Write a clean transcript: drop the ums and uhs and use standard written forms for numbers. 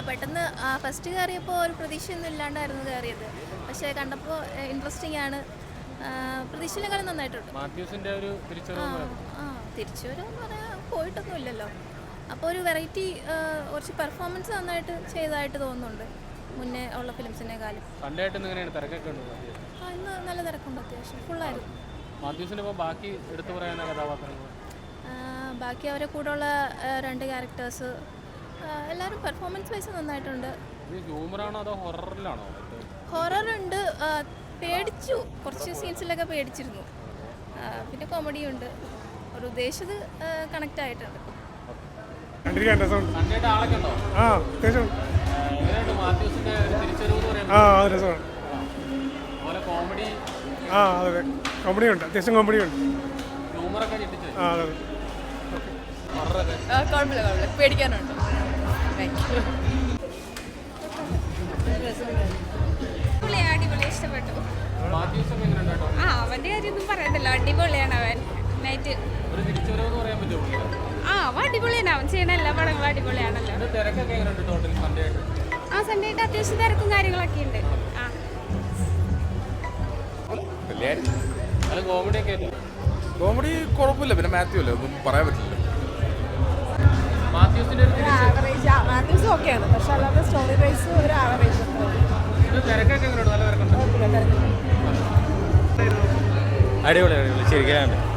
പെട്ടെന്ന് ഫസ്റ്റ് കയറിയപ്പോൾ ഒരു പ്രതീക്ഷയൊന്നും ഇല്ലാണ്ടായിരുന്നു കയറിയത്. പക്ഷേ കണ്ടപ്പോൾ ഇൻട്രസ്റ്റിംഗ് ആണ്. പ്രതീക്ഷയിലെക്കാളും നന്നായിട്ടുണ്ട്. തിരിച്ചുവരവെന്ന് പറയാൻ പോയിട്ടൊന്നും ഇല്ലല്ലോ. അപ്പോൾ ഒരു വെറൈറ്റി, കുറച്ച് പെർഫോമൻസ് നന്നായിട്ട് ചെയ്തതായിട്ട് തോന്നുന്നുണ്ട് മുന്നേ ഉള്ള ഫിലിംസിനെക്കാളും. ഇന്ന് നല്ല തിരക്കുണ്ട്, അത്യാവശ്യം ഫുള്ളായിരുന്നു. ബാക്കി അവരെ കൂടെയുള്ള 2 ക്യാരക്ടേഴ്സ് എല്ലാവരും പെർഫോമൻസ് വൈസ് നന്നായിട്ടുണ്ട്. ഹൊററുണ്ട്, പേടിച്ചു, കുറച്ച് സീൻസിലൊക്കെ പേടിച്ചിരുന്നു. പിന്നെ കോമഡിയുണ്ട്, ഒരു ഉദ്ദേശിച്ചത് കണക്റ്റ് ആയിട്ടുണ്ട്. കോമഡിയുണ്ട്, അത്യാവശ്യം കോമഡിയുണ്ട്. കുഴപ്പമില്ല, പേടിക്കാനുണ്ട്. അടിപൊളി, ഇഷ്ടപ്പെട്ടു. അവന്റെ കാര്യമൊന്നും പറയണ്ടല്ലോ, അടിപൊളിയാണ് അവൻ. നൈറ്റ് അവൻ അടിപൊളിയാണ്, അവൻ ചെയ്യുന്ന എല്ലാ പടങ്ങളും അടിപൊളിയാണല്ലോ. സൺഡേ ആയിട്ട് അത്യാവശ്യം തിരക്കും കാര്യങ്ങളൊക്കെ ഉണ്ട്. കോമഡി കുഴപ്പമില്ല, പിന്നെ മാത്യു അല്ലേ, ഒന്നും പറയാൻ പറ്റില്ല. മാത്യൂസ് ഓക്കെയാണ്, പക്ഷെ അല്ലാതെ സ്റ്റോറി വൈസ് ഒരു ആവറേജ്. അടിപൊളി ശരിക്കും